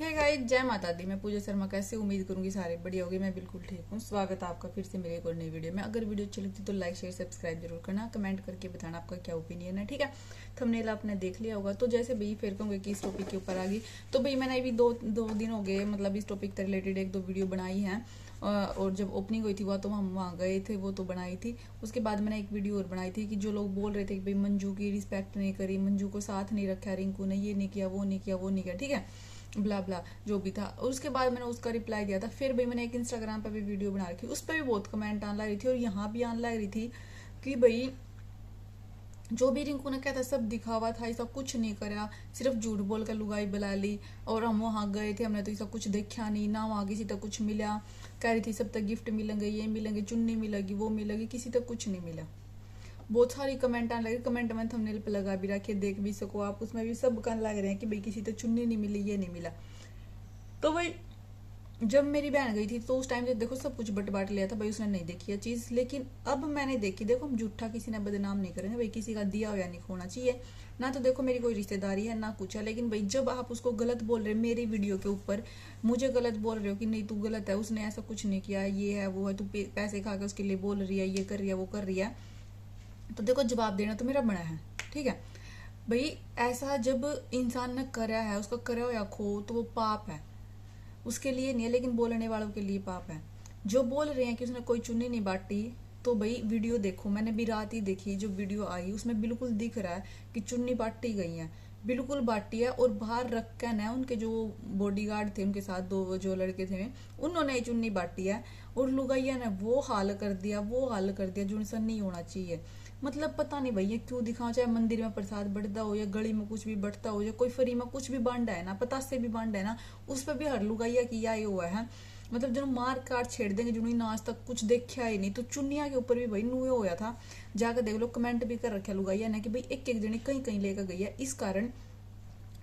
Hey guys, जय माता दी। मैं पूजा शर्मा कैसे उम्मीद करूंगी सारे बढ़िया होगी। मैं बिल्कुल ठीक हूँ। स्वागत है आपका फिर से मेरे एक और नई वीडियो में। अगर वीडियो अच्छी लगती तो लाइक शेयर सब्सक्राइब जरूर करना, कमेंट करके बताना आपका क्या ओपिनियन है। ठीक है, थंबनेल आपने देख लिया होगा। तो जैसे भाई फिर कहूँगे कि इस टॉपिक के ऊपर आ गई, तो भाई मैंने अभी दो दिन हो गए, मतलब इस टॉपिक से रिलेटेड एक दो वीडियो बनाई है। और जब ओपनिंग हुई थी वह तो हम वहाँ गए थे, वो तो बनाई थी। उसके बाद मैंने एक वीडियो और बनाई थी कि जो लोग बोल रहे थे कि भाई मंजू की रिस्पेक्ट नहीं करी, मंजू को साथ नहीं रखा, रिंकू ने ये नहीं किया, वो नहीं किया, वो नहीं किया, ठीक है, ब्ला ब्ला जो भी था। और उसके बाद मैंने उसका रिप्लाई दिया था। फिर भाई मैंने एक इंस्टाग्राम पे भी वीडियो बना रखी, उस पर भी बहुत कमेंट आने लग रही थी और यहाँ भी आने लग रही थी कि भाई जो भी रिंकू ने कहता सब दिखावा था, ऐसा कुछ नहीं करा, सिर्फ झूठ बोल कर लुगाई बुला ली। और हम वहाँ गए थे, हमने तो ऐसा कुछ देखा नहीं ना, वहाँ किसी तक कुछ मिला। कह रही थी सब तक गिफ्ट मिलेंगे, ये मिलेंगे, चुन्नी मिलेगी, वो मिलेगी, किसी तक कुछ नहीं मिला। बहुत सारी कमेंट आने लगे। कमेंट में थंबनेल पे लगा भी रखे, देख भी सको आप। उसमें भी सब कहने लग रहे हैं कि भाई किसी तक चुन्नी नहीं मिली, ये नहीं मिला। तो भाई जब मेरी बहन गई थी तो उस टाइम से देखो सब कुछ बट बांट लिया था भाई, उसने नहीं देखी है चीज। लेकिन अब मैंने देखी। देखो हम झूठा किसी ने बदनाम नहीं करेंगे भाई, किसी का दिया हुआ नहीं खोना चाहिए ना। तो देखो मेरी कोई रिश्तेदारी है ना कुछ है, लेकिन भाई जब आप उसको गलत बोल रहे, मेरी वीडियो के ऊपर मुझे गलत बोल रहे हो कि नहीं तू गलत है, उसने ऐसा कुछ नहीं किया, ये है वो है, तू पैसे खा के उसके लिए बोल रही है, ये कर रही है, वो कर रही है, तो देखो जवाब देना तो मेरा बड़ा है। ठीक है भाई, ऐसा जब इंसान ने करा है, उसका करा हुआ खो, तो वो पाप है, उसके लिए नहीं है, लेकिन बोलने वालों के लिए पाप है। जो बोल रहे हैं कि उसने कोई चुन्नी नहीं बांटी, तो भाई वीडियो देखो। मैंने भी रात ही देखी, जो वीडियो आई उसमें बिल्कुल दिख रहा है कि चुन्नी बांटी गई है, बिल्कुल बांटी है। और बाहर रख कर ना उनके जो बॉडीगार्ड थे, उनके साथ दो जो लड़के थे, उन्होंने ये चुन्नी बांटी है। और लुगाइया ने वो हाल कर दिया, वो हाल कर दिया जो इंसान नहीं होना चाहिए। मतलब पता नहीं भैया क्यों दिखाओ, चाहे मंदिर में प्रसाद बढ़ता हो या गली में कुछ भी बढ़ता हो या कोई फ्री में कुछ भी बांटा है ना, पतासे भी बांटा है ना, उस पर भी हर लुगाइया किया ही हुआ है। मतलब जो मार काट छेड़ देंगे, जिन्होंने आज तक कुछ देखा ही नहीं। तो चुन्निया के ऊपर भी भाई नुए होया था, जाकर देख लो, कमेंट भी कर रखे लुगाइया ने कि भाई एक एक जनी कहीं कहीं लेकर गई है, इस कारण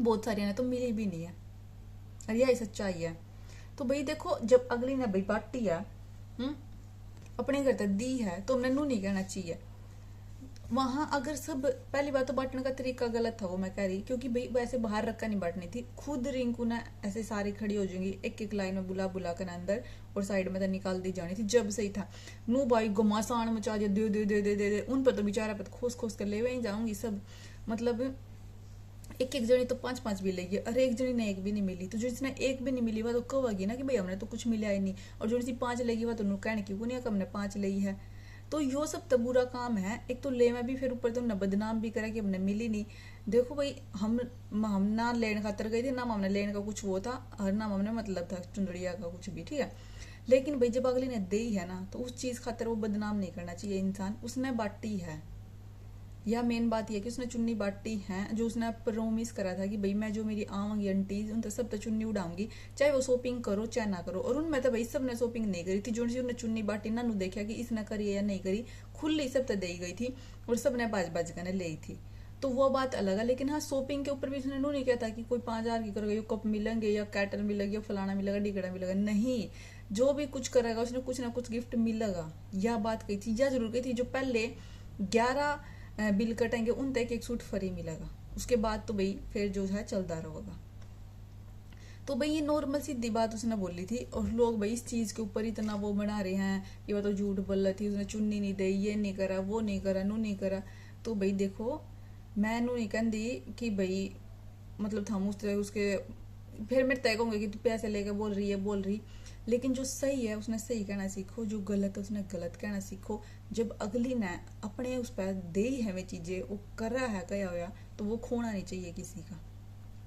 बहुत सारी ने तो मिली भी नहीं है। और यही सच्चाई है। तो भाई देखो, जब अगली ने भाई बांटी है, अपने घर तक दी है, तो हमने नू नहीं कहना चाहिए। वहां अगर सब, पहली बात तो बांटने का तरीका गलत था, वो मैं कह रही, क्योंकि भाई वैसे बाहर रखकर नहीं बांटनी थी। खुद रिंकू ना ऐसे सारी खड़ी हो जाएंगी एक एक लाइन में, बुला बुला कर अंदर, और साइड में तो निकाल दी जानी थी जब सही था। नू भाई घुमासान मचा दिया, दे दे दे दे दे दे, उन पर तो बेचारा पर खोस खोस कर ले वही जाऊंगी सब। मतलब एक एक जनी तो पांच पांच भी लेगी, अरे एक जनी ने एक भी नहीं मिली। तो जो जिसने एक भी नहीं मिली वह तो कहेगी ना कि भाई हमने तो कुछ मिला ही नहीं। और जो जिसने पांच लेगी वह तो नु कहने की नहीं हमने पांच ली है। तो यो सब तो बुरा काम है। एक तो ले में भी, फिर ऊपर तो हमने बदनाम भी करा कि हमने मिली नहीं। देखो भाई, हम ना लेने खातर गए थे ना, हमने लेने का कुछ वो था, और ना हमने मतलब था चुंदड़िया का कुछ भी, ठीक है। लेकिन भाई जब अगली ने दी है ना, तो उस चीज खातर वो बदनाम नहीं करना चाहिए इंसान। उसने बांटी है, यह मेन बात यह कि उसने चुन्नी बांटी है। जो उसने प्रोमिस करा था कि भाई मैं जो मेरी आऊंगी आंटी उन तो सब तो चुन्नी उड़ाऊंगी, चाहे वो शॉपिंग करो चाहे ना करो। और उनमें तो भाई सबने शॉपिंग नहीं करी थी। जो उन्होंने चुन्नी बांटी ना, देखा कि इसने करी है या नहीं करी, खुली सब तो दे गई थी और सबने बाज बाज कर ले थी। तो वो बात अलग है। लेकिन हाँ, शॉपिंग के ऊपर भी उसने नहीं कहता कि कोई 5,000 की करोगे, कप मिलेंगे या कैटल मिलेगी या फलाना मिलेगा, डिगड़ा मिलेगा, नहीं। जो भी कुछ करेगा उसने कुछ ना कुछ गिफ्ट मिलेगा, यह बात कही थी। यह जरूर कही थी जो पहले 11 बिल कटेंगे उन तक एक सूट फ्री मिलेगा, उसके बाद तो भाई फिर जो है चलता रहेगा। तो भाई ये नॉर्मल सीधी बात उसने बोली थी, और लोग भाई इस चीज के ऊपर इतना वो बना रहे हैं कि वो तो झूठ बोल रही थी, उसने चुन्नी नहीं दी, ये नहीं करा, वो नहीं करा, नू नहीं करा। तो भाई देखो, मैं नू नहीं कहती कि भाई मतलब थम उसके फिर मेरे तय कहूंगे कि तू पैसे लेके बोल रही है, बोल रही। लेकिन जो सही है उसने सही कहना सीखो, जो गलत है उसने गलत कहना सीखो। जब अगली ने अपने उस पर दे ही हमें चीजें, वो कर रहा है कया होया, तो वो खोना नहीं चाहिए किसी का।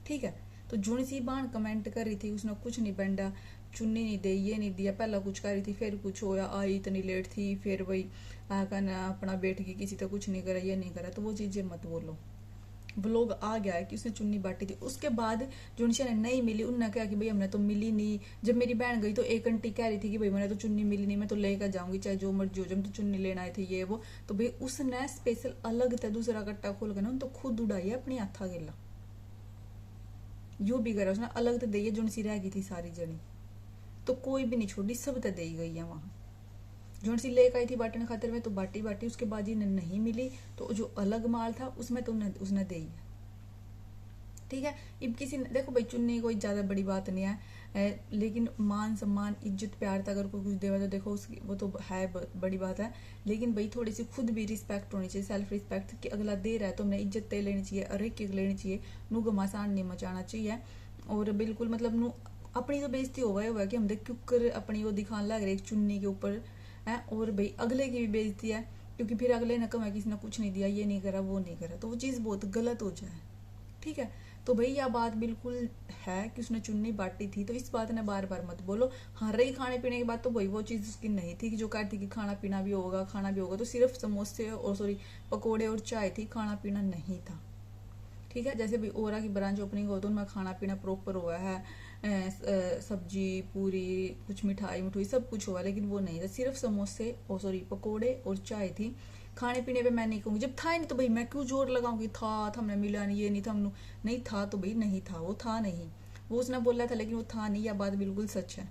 ठीक है। तो जुन सी बाण कमेंट कर रही थी, उसने कुछ नहीं बंडा, चुन्नी नहीं दी, ये नहीं दिया, पहला कुछ कर रही थी, फिर कुछ होया, आई इतनी लेट थी, फिर वही आकर अपना बैठ के किसी तो कुछ नहीं करा, ये नहीं करा। तो वो चीजें मत बोलो। व्लॉग आ गया है कि उसने चुन्नी बांटी थी। उसके बाद जो उनसे नहीं मिली, उनने कहा कि भाई हमने तो मिली नहीं। जब मेरी बहन गई तो एक आंटी कह रही थी कि भाई मैंने तो चुन्नी मिली नहीं, मैं तो लेकर जाऊंगी चाहे जो मर्जी हो, जब तो चुन्नी लेना आए थे ये वो। तो भाई उसने स्पेशल अलग था दूसरा कट्टा खोल कर ना तो खुद उड़ाई है अपनी हाथा गेला, यो भी करा उसने अलग तो दी है। जो सी रह गई थी सारी जनी, तो कोई भी नहीं छोड़ी, सब तो दी गई है वहां। जो सी लेकर आई थी बांटने खातिर में, तो बाटी बाटी। उसके बाद ही नहीं मिली, तो जो अलग माल था उसमें तो उसने दी है। ठीक है। अब किसी ने देखो भाई चुन्नी कोई ज्यादा बड़ी बात नहीं है, लेकिन मान सम्मान इज्जत प्यार तक अगर कोई कुछ देवा तो देखो उसकी वो तो है बड़ी बात है, लेकिन भाई थोड़ी सी खुद भी रिस्पेक्ट होनी चाहिए, सेल्फ रिस्पेक्ट कि अगला दे रहा है तो हमने इज्जत ते लेनी चाहिए, अरे की लेनी चाहिए, नू घमासान नहीं मचाना चाहिए। और बिल्कुल मतलब नू अपनी तो बेइज्जती हुआ कि हम देख क्यों अपनी वो दिखाने लग रहे एक चुन्नी के ऊपर है, और भाई अगले की भी बेइज्जती है, क्योंकि फिर अगले ने कहा किसी ने कुछ नहीं दिया, ये नहीं करा वो नहीं करा, तो वो चीज बहुत गलत हो जाए। ठीक है, तो भाई यह बात बिल्कुल है कि उसने चुन्नी बांटी थी, तो इस बात ने बार बार मत बोलो। हाँ रही खाने पीने की बात, तो भाई वो चीज उसकी नहीं थी कि जो कहती कि खाना पीना भी होगा, खाना भी होगा, तो सिर्फ समोसे और सॉरी पकोड़े और चाय थी, खाना पीना नहीं था। ठीक है, जैसे भी ओरा की ब्रांच ओपनिंग हो तो उनमें खाना पीना प्रॉपर हुआ है, सब्जी पूरी कुछ मिठाई मिठाई सब कुछ हुआ, लेकिन वो नहीं था, सिर्फ समोसे और सॉरी पकोड़े और चाय थी। खाने पीने पे मैं नहीं कहूंगी, जब था ही नहीं तो भाई मैं क्यों जोर लगाऊंगी, था हमने मिला नहीं, ये नहीं था, नहीं था तो भाई नहीं था, वो था नहीं, वो उसने बोला था लेकिन वो था नहीं, यह बात बिल्कुल सच है।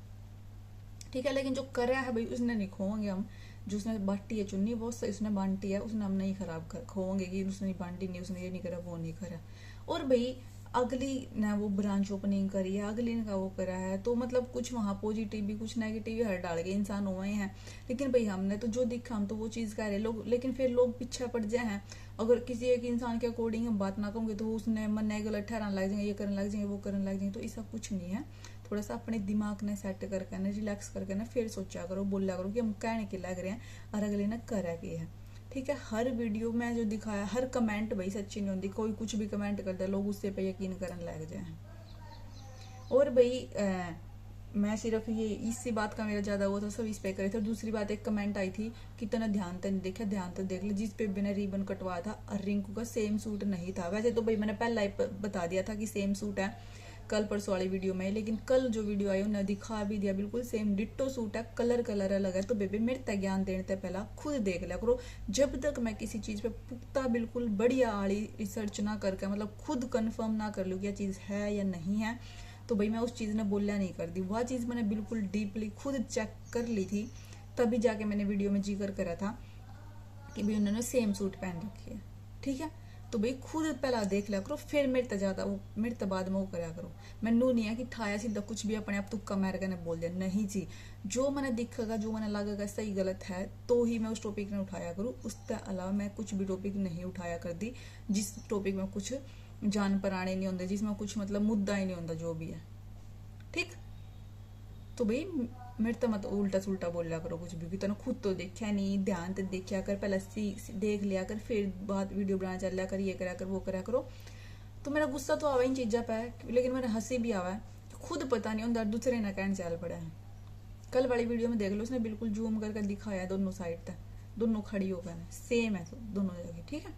ठीक है, लेकिन जो करा है भाई उसने नहीं खोएंगे हम, जो उसने बांटी है चुन्नी वो उसने बांटी है, उसने हम नहीं खराब कर खोएंगे कि उसने बांटी नहीं, उसने ये नहीं करा वो नहीं करा। और भाई अगली ने वो ब्रांच ओपनिंग करी है, अगली ने का वो करा है, तो मतलब कुछ वहां पॉजिटिव भी कुछ नेगेटिव भी हर डाल के इंसान हुए हैं, लेकिन भाई हमने तो जो दिखा हम तो वो चीज कह रहे लोग, लेकिन फिर लोग पीछे पड़ जाए हैं। अगर किसी एक इंसान के अकॉर्डिंग हम बात ना करेंगे तो उसने मन गलत ठहराने लग जाएंगे, ये करने लग जाएंगे वो करने लग जाएंगे, तो ऐसा कुछ नहीं है। थोड़ा सा अपने दिमाग ने सेट करके ना रिलैक्स करके ना फिर सोचा करो, बोला करो कि हम कहने के लग रहे हैं और अगले ने करा के है। ठीक है, हर वीडियो में जो दिखाया हर कमेंट भाई सच्ची नहीं होती, कोई कुछ भी कमेंट करता है लोग उससे पे यकीन करने लग जाए। और भाई मैं सिर्फ ये इसी बात का मेरा ज्यादा वो था, सब इस पे करे थे। दूसरी बात एक कमेंट आई थी कितना ध्यान तो नहीं देखा, ध्यान तो देख ले, जिस पे बिना रिबन कटवाया था और रिंकू का सेम सूट नहीं था। वैसे तो भाई मैंने पहला ही बता दिया था कि सेम सूट है कल परसों वाली वीडियो में, लेकिन कल जो वीडियो आई उन्हें दिखा भी दिया, बिल्कुल सेम डिट्टो सूट है, कलर कलर अलग है। तो बेबी मेरे तक ज्ञान देने से पहला खुद देख लिया करो, जब तक मैं किसी चीज पे पुख्ता बिल्कुल बढ़िया आड़ी रिसर्च ना करके मतलब खुद कंफर्म ना कर लूँ कि यह चीज है या नहीं है, तो भाई मैं उस चीज ने बोलिया नहीं कर दी। वह चीज मैंने बिल्कुल डीपली खुद चेक कर ली थी, तभी जाके मैंने वीडियो में जिक्र करा था कि भाई उन्होंने सेम सूट पहन रखी है। ठीक है, तो भाई खुद पहला देख लिया करो, फिर मेरे ज्यादा वो मेरे बाद में वो करा करो। मैनू नहीं है कि ठाया सीधा कुछ भी अपने आप तुक्का मार के बोल दिया, नहीं जी, जो मैंने दिखेगा जो मैंने लगेगा सही गलत है तो ही मैं उस टॉपिक ने उठाया करूँ, उसके अलावा मैं कुछ भी टॉपिक नहीं उठाया करती जिस टॉपिक में कुछ जान पराने नहीं होंगे, जिसमें कुछ मतलब मुद्दा ही नहीं होता जो भी है। ठीक, तो भाई मेरे तो मत उल्टा सुल्टा बोलिया करो कुछ भी, तेना खुद तो देखा नहीं, ध्यान तो देखा कर, पहले देख लिया कर, फिर बाद वीडियो बना चल लिया कर, ये करा कर वो करा करो। तो मेरा गुस्सा तो आवा इन चीजा पे, लेकिन मेरा हंसी भी आवा है, खुद पता नहीं होता दूसरे ना कहने चल पड़ा है। कल वाली वीडियो में देख लो, उसने बिल्कुल जूम करके दिखाया दोनों साइड तक, दोनों खड़ी होकर सेम है दोनों जगह। ठीक है,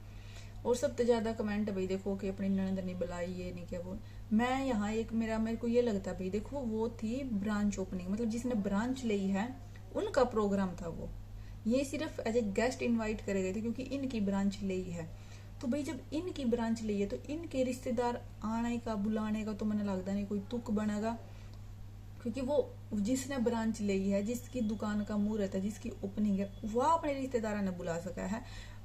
और सबसे ज्यादा कमेंट भाई देखो कि अपनी ननद नहीं बुलाई, ये नहीं क्या वो, मैं यहाँ एक मेरे को ये लगता भाई देखो वो थी ब्रांच ओपनिंग, मतलब जिसने ब्रांच ली है उनका प्रोग्राम था वो, ये सिर्फ एज ए गेस्ट इनवाइट करे गए थे क्योंकि इनकी ब्रांच ली है। तो भाई जब इनकी ब्रांच ली है तो इनके रिश्तेदार आने का बुलाने का तो मैंने लगता नहीं कोई तुक बनेगा, क्योंकि वो जिसने ब्रांच ली है, जिसकी दुकान का मुहूर्त है, जिसकी ओपनिंग है, वह अपने रिश्तेदारों ने बुला सका है,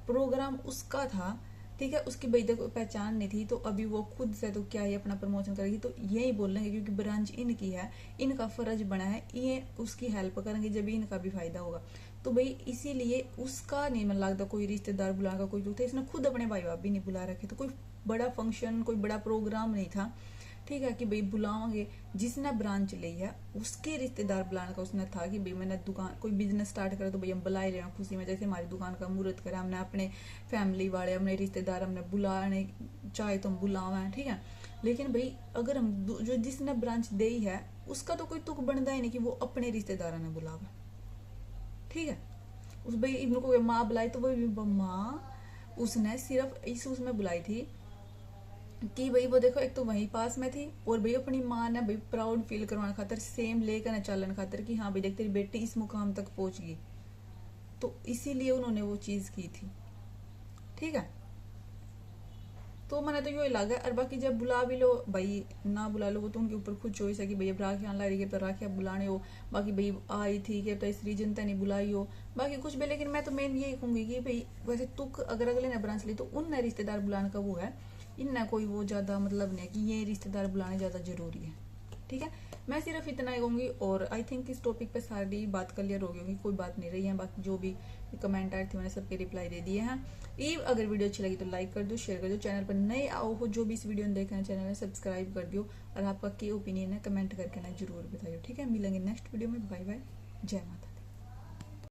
प्रोग्राम उसका था। ठीक है, उसकी भाई देखो पहचान नहीं थी, तो अभी वो खुद से तो क्या ही अपना प्रमोशन करेगी, तो यही बोलेंगे क्योंकि ब्रांच इनकी है, इनका फर्ज बना है, ये उसकी हेल्प करेंगे जब इनका भी फायदा होगा। तो भाई इसीलिए उसका नहीं मन लगता कोई रिश्तेदार बुलाने का कोई तो, इसने खुद अपने भाई बाप भी नहीं बुला रखे, तो कोई बड़ा फंक्शन कोई बड़ा प्रोग्राम नहीं था। ठीक है, कि भाई बुलाओगे, जिसने ब्रांच ली है उसके रिश्तेदार बुलाने का उसने था कि भाई मैंने दुकान कोई बिजनेस स्टार्ट करा तो भाई हम बुला ही रहे हैं खुशी में, जैसे हमारी दुकान का मुहूर्त करा हमने, अपने फैमिली वाले अपने रिश्तेदार हमने बुलाने चाहे तो हम बुलावे। ठीक है, लेकिन भाई अगर हम जो जिसने ब्रांच दी है उसका तो कोई तुक बनता ही नहीं कि वो अपने रिश्तेदारों ने बुलावे। ठीक है, उस भाई इनको माँ बुलाई तो वो माँ उसने सिर्फ इस उसमें बुलाई थी कि भाई वो देखो एक तो वहीं पास में थी, और भाई अपनी माँ ने भाई प्राउड फील करवाने खातर सेम लेकर न चलन खातर कि हाँ भाई देख तेरी बेटी इस मुकाम तक पहुंच गई, तो इसीलिए उन्होंने वो चीज की थी। ठीक है, तो मैंने तो यही लगा। और बाकी जब बुला भी लो भाई ना बुला लो वो तो उनके ऊपर खुद चॉइस है कि भाई अब राखियां ला रही है तो राखियां बुलाने हो, बाकी भाई आई थी कि तो इस रीजन तक नहीं बुलाई हो, बाकी कुछ भी। लेकिन मैं तो मेन यही कहूंगी कि भाई वैसे तुक अगर अगले ने ब्रांच ली तो उन रिश्तेदार बुलाने का वो है, इन्ना कोई वो ज्यादा मतलब नहीं है कि ये रिश्तेदार बुलाने ज्यादा जरूरी है। ठीक है, मैं सिर्फ इतना ही कहूंगी। और आई थिंक इस टॉपिक पे सारी बात क्लियर हो गई होगी, कोई बात नहीं रही है। बाकी जो भी कमेंट आए थे मैंने सबके रिप्लाई दे दिए हैं। अगर वीडियो अच्छी लगी तो लाइक कर दो, शेयर कर दो। चैनल पर नए आओ हो जो भी इस वीडियो में देख रहे हैं, चैनल में सब्सक्राइब कर दो। और आपका क्या ओपिनियन है कमेंट करके ना जरूर बताइए। ठीक है, मिलेंगे नेक्स्ट वीडियो में। बाय बाय, जय माता।